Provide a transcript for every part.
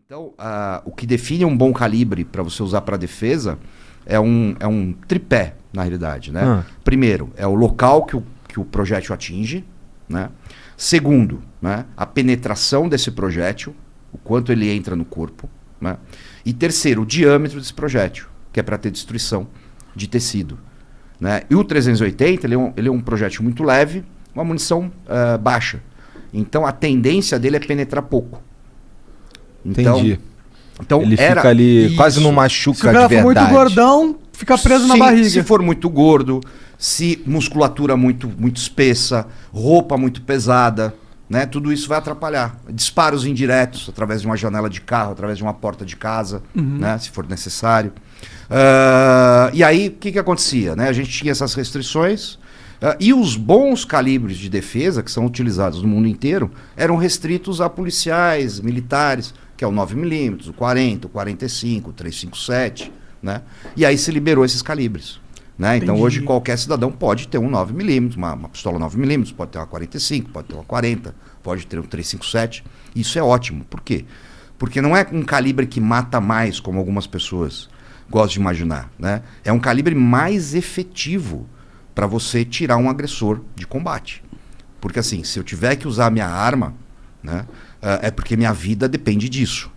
Então, o que define um bom calibre para você usar para defesa é um tripé, na realidade, né? Primeiro, é o local que o projétil atinge, né? Segundo, né, a penetração desse projétil, o quanto ele entra no corpo, né? E terceiro, o diâmetro desse projétil, que é para ter destruição de tecido, né? E o 380, ele é um projétil muito leve, uma munição baixa. Então, a tendência dele é penetrar pouco. Entendi. Então ele fica ali, isso, quase não machuca de verdade. Se o cara for muito gordão, fica preso na barriga. Se for muito gordo, se musculatura muito espessa, roupa muito pesada, né? Tudo isso vai atrapalhar. Disparos indiretos, através de uma janela de carro, através de uma porta de casa, né? Se for necessário. E aí, o que acontecia? Né? A gente tinha essas restrições, e os bons calibres de defesa, que são utilizados no mundo inteiro, eram restritos a policiais, militares, que é o 9mm, o 40, o 45, o 357, né? E aí se liberou esses calibres, né? Então hoje qualquer cidadão pode ter um 9mm, uma pistola 9mm, pode ter uma 45, pode ter uma 40, pode ter um 357. Isso é ótimo. Por quê? Porque não é um calibre que mata mais, como algumas pessoas gostam de imaginar, né? É um calibre mais efetivo para você tirar um agressor de combate. Porque assim, se eu tiver que usar a minha arma, né, é porque minha vida depende disso,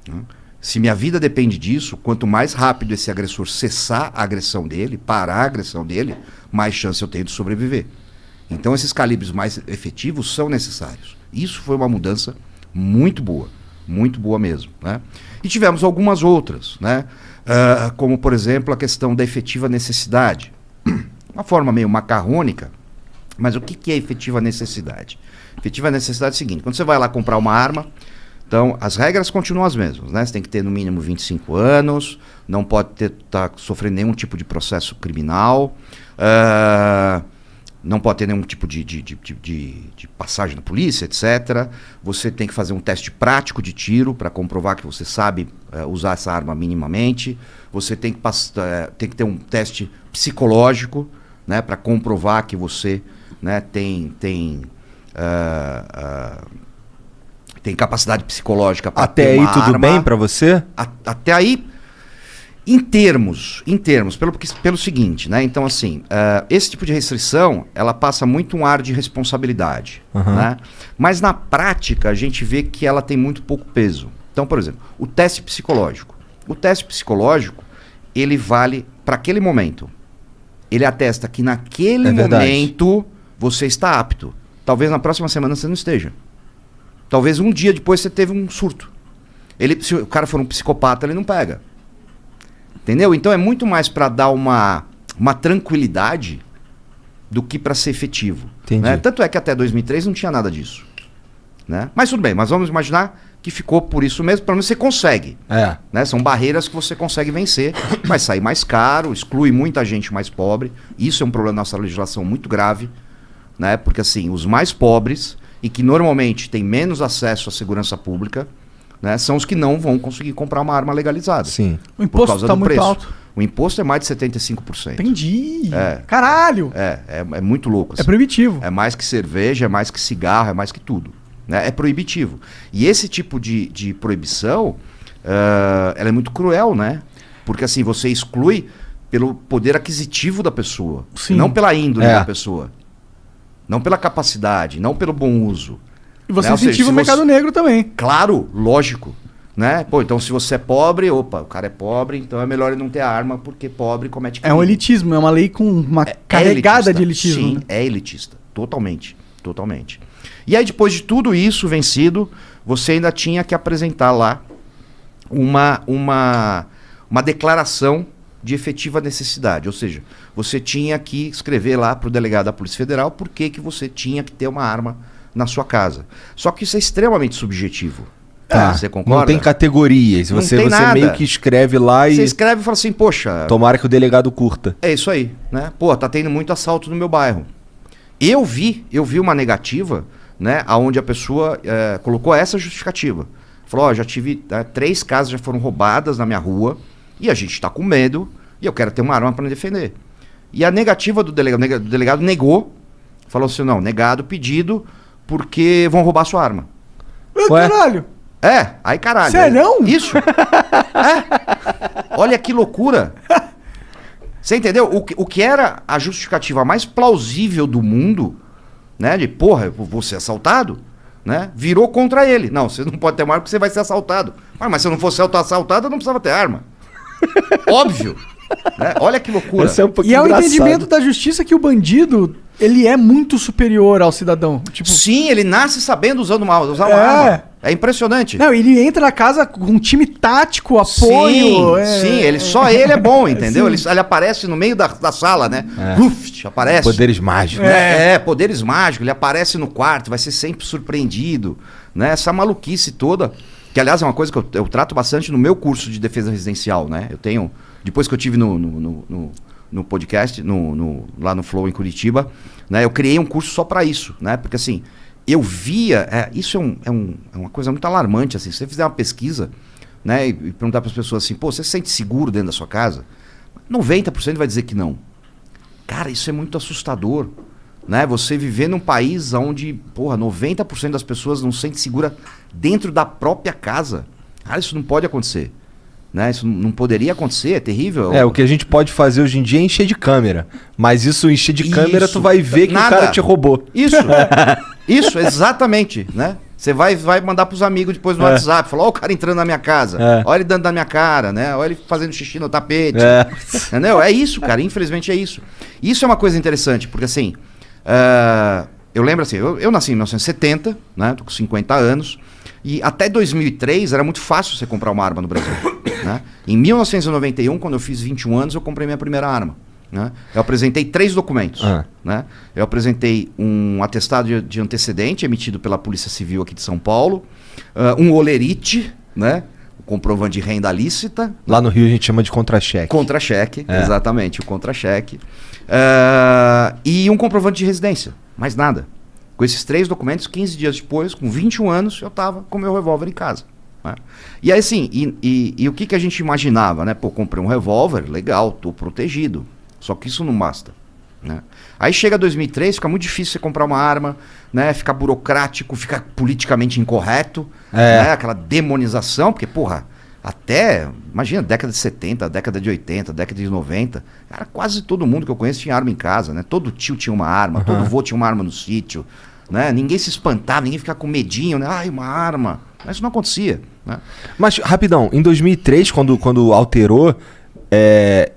né? Se minha vida depende disso, quanto mais rápido esse agressor cessar a agressão dele, parar a agressão dele, mais chance eu tenho de sobreviver. Então esses calibres mais efetivos são necessários. Isso foi uma mudança muito boa mesmo, né? E tivemos algumas outras, né? Como por exemplo a questão da efetiva necessidade. Uma forma meio macarrônica, mas o que é efetiva necessidade? Efetiva necessidade é o seguinte: quando você vai lá comprar uma arma, então as regras continuam as mesmas, né? Você tem que ter no mínimo 25 anos, não pode estar sofrendo nenhum tipo de processo criminal, não pode ter nenhum tipo de passagem na polícia, etc. Você tem que fazer um teste prático de tiro para comprovar que você sabe usar essa arma minimamente. Você tem que ter um teste psicológico, né, para comprovar que você, né, tem capacidade psicológica para ter uma arma. Até aí tudo bem para você? Até aí, em termos, pelo seguinte, né? Então assim, esse tipo de restrição, ela passa muito um ar de responsabilidade, né? Mas na prática a gente vê que ela tem muito pouco peso. Então, por exemplo, o teste psicológico. O teste psicológico, ele vale para aquele momento. Ele atesta que naquele momento você está apto. Talvez na próxima semana você não esteja. Talvez um dia depois você teve um surto. Se o cara for um psicopata, ele não pega. Entendeu? Então é muito mais para dar uma tranquilidade do que para ser efetivo. Né? Tanto é que até 2003 não tinha nada disso. Né? Mas tudo bem, mas vamos imaginar que ficou por isso mesmo, pelo menos você consegue. Né? São barreiras que você consegue vencer, vai sair mais caro, exclui muita gente mais pobre. Isso é um problema da nossa legislação muito grave, né? Porque assim, os mais pobres e que normalmente têm menos acesso à segurança pública, né, são os que não vão conseguir comprar uma arma legalizada. Sim. O imposto está muito alto. O imposto é mais de 75%. Entendi. Caralho! É muito louco. Assim. É proibitivo. É mais que cerveja, é mais que cigarro, é mais que tudo. Né? É proibitivo. E esse tipo de proibição, ela é muito cruel, né? Porque assim, você exclui pelo poder aquisitivo da pessoa. Sim. Não pela índole da pessoa. Não pela capacidade, não pelo bom uso. E você incentiva o mercado negro também. Claro, lógico. Né? Pô, então se você é pobre, o cara é pobre, então é melhor ele não ter arma, porque pobre comete crime. É um elitismo, é uma lei com uma carregada de elitismo. Sim, né? É elitista. Totalmente. E aí, depois de tudo isso vencido, você ainda tinha que apresentar lá uma declaração de efetiva necessidade. Ou seja, você tinha que escrever lá para o delegado da Polícia Federal por que você tinha que ter uma arma na sua casa. Só que isso é extremamente subjetivo. Você concorda? Não tem categorias. Você meio que escreve lá e... Você escreve e fala assim, poxa... Tomara que o delegado curta. É isso aí, né? Pô, tá tendo muito assalto no meu bairro. Eu vi uma negativa, né? Onde a pessoa colocou essa justificativa. Falou, já tive 3 casas já foram roubadas na minha rua e a gente tá com medo e eu quero ter uma arma para me defender. E a negativa do delegado negou. Falou assim, não, negado o pedido porque vão roubar sua arma. Caralho! Aí caralho. Sério? Isso. Olha que loucura. Você entendeu? O que era a justificativa mais plausível do mundo, né? De, porra, eu vou ser assaltado, né? Virou contra ele. Não, você não pode ter uma arma porque você vai ser assaltado. Mas se eu não fosse assaltado, eu não precisava ter arma. Óbvio. Né? Olha que loucura. E é o entendimento da justiça que o bandido, ele é muito superior ao cidadão. Tipo... Sim, ele nasce sabendo usar uma arma. É impressionante. Não, ele entra na casa com um time tático, apoio. Sim, só ele é bom, entendeu? Ele aparece no meio da sala, né? Uf, aparece. Poderes mágicos. Poderes mágicos. Ele aparece no quarto, vai ser sempre surpreendido. Né? Essa maluquice toda, que aliás é uma coisa que eu trato bastante no meu curso de defesa residencial, né? Eu tenho, depois que eu tive no podcast, lá no Flow em Curitiba, né? Eu criei um curso só para isso, né? Porque assim, eu via, isso é uma coisa muito alarmante, assim, se você fizer uma pesquisa, né, e perguntar para as pessoas assim, pô, você se sente seguro dentro da sua casa? 90% vai dizer que não. Cara, isso é muito assustador, né? Você viver num país onde, porra, 90% das pessoas não se sente segura dentro da própria casa. Cara, isso não pode acontecer. Né? Isso não poderia acontecer, é terrível. O que a gente pode fazer hoje em dia é encher de câmera. Mas encher de câmera, tu vai ver que o cara te roubou. Isso, exatamente, né? Você vai mandar pros amigos depois no WhatsApp, falar, ó o cara entrando na minha casa, olha ele dando na minha cara, né? Olha ele fazendo xixi no tapete. Entendeu? É isso, cara, infelizmente é isso. Isso é uma coisa interessante, porque assim, eu lembro assim, eu nasci em 1970, né? Tô com 50 anos, e até 2003 era muito fácil você comprar uma arma no Brasil. Né? Em 1991, quando eu fiz 21 anos, eu comprei minha primeira arma. Né? Eu apresentei 3 documentos. Né? Eu apresentei um atestado de antecedente emitido pela Polícia Civil aqui de São Paulo, um olerite, né? O comprovante de renda lícita. Lá no Rio a gente chama de contra-cheque. Contra-cheque, exatamente, o contra-cheque. E um comprovante de residência, mais nada. Com esses 3 documentos, 15 dias depois, com 21 anos, eu estava com meu revólver em casa. Né? E aí assim, e o que a gente imaginava, né? Pô, comprei um revólver, legal, tô protegido. Só que isso não basta. Né? Aí chega 2003, fica muito difícil você comprar uma arma, né? Fica burocrático, fica politicamente incorreto, né? Aquela demonização, porque, porra, até, imagina, década de 70, década de 80, década de 90, cara, quase todo mundo que eu conheço tinha arma em casa, né? Todo tio tinha uma arma, todo vô tinha uma arma no sítio, né? Ninguém se espantava, ninguém ficava com medinho, né? Ai, uma arma. Mas isso não acontecia, né? Mas, rapidão, em 2003, quando alterou,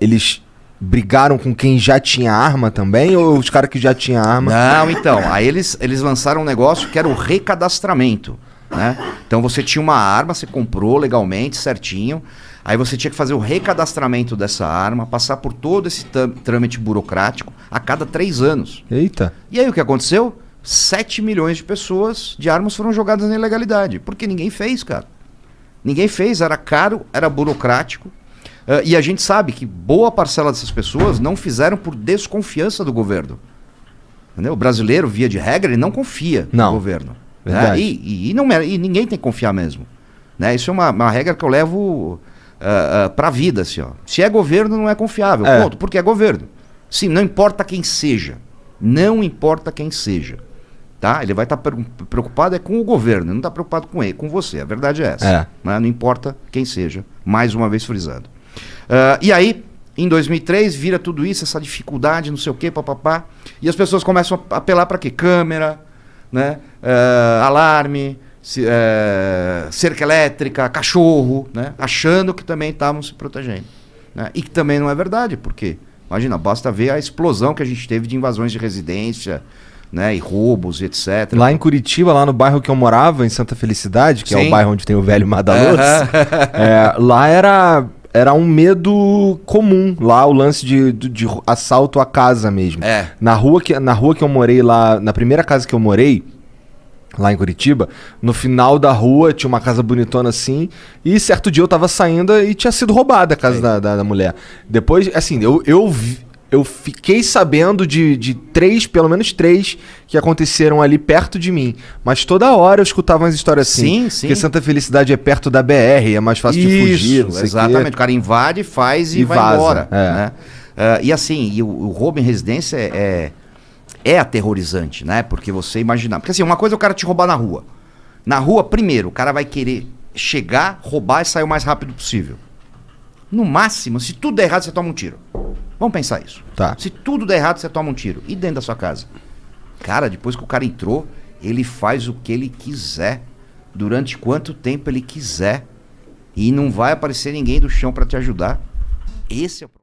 eles brigaram com quem já tinha arma também? Ou os caras que já tinham arma? Não, então, aí eles lançaram um negócio que era o recadastramento, né? Então você tinha uma arma, você comprou legalmente, certinho, aí você tinha que fazer o recadastramento dessa arma, passar por todo esse trâmite burocrático a cada 3 anos. Eita! E aí o que aconteceu? 7 milhões de pessoas de armas foram jogadas na ilegalidade, porque ninguém fez, cara. Ninguém fez, era caro, era burocrático. E a gente sabe que boa parcela dessas pessoas não fizeram por desconfiança do governo. Entendeu? O brasileiro, via de regra, ele não confia no governo. Né? E ninguém tem que confiar mesmo. Né? Isso é uma regra que eu levo para a vida. Assim, ó. Se é governo, não é confiável. Ponto. Porque é governo. Sim, não importa quem seja. Não importa quem seja. Tá? Ele vai estar preocupado com o governo, não está preocupado com ele, com você. A verdade é essa. Né? Não importa quem seja. Mais uma vez frisando. E aí, em 2003, vira tudo isso, essa dificuldade, não sei o quê, papapá. E as pessoas começam a apelar para quê? Câmera, né? Alarme, cerca elétrica, cachorro, né? Achando que também estavam se protegendo. Né? E que também não é verdade, porque, imagina, basta ver a explosão que a gente teve de invasões de residência, né, e roubos e etc. Lá em Curitiba, lá no bairro que eu morava, em Santa Felicidade, que é o bairro onde tem o velho Madalotes, lá era um medo comum, lá o lance de assalto à casa mesmo. Na rua que eu morei lá, na primeira casa que eu morei, lá em Curitiba, no final da rua tinha uma casa bonitona assim, e certo dia eu tava saindo e tinha sido roubada a casa da mulher. Depois, assim, eu fiquei sabendo de pelo menos três que aconteceram ali perto de mim. Mas toda hora eu escutava umas histórias assim. Sim. Porque Santa Felicidade é perto da BR, é mais fácil de fugir. Exatamente. O cara invade, faz e vai vaza, embora. Né? E assim, o roubo em residência é aterrorizante, né? Porque você imaginar... Porque assim, uma coisa é o cara te roubar na rua. Na rua, primeiro, o cara vai querer chegar, roubar e sair o mais rápido possível. No máximo, se tudo der errado, você toma um tiro. Vamos pensar isso. Tá. Se tudo der errado, você toma um tiro. E dentro da sua casa? Cara, depois que o cara entrou, ele faz o que ele quiser. Durante quanto tempo ele quiser. E não vai aparecer ninguém do chão pra te ajudar. Esse é o problema.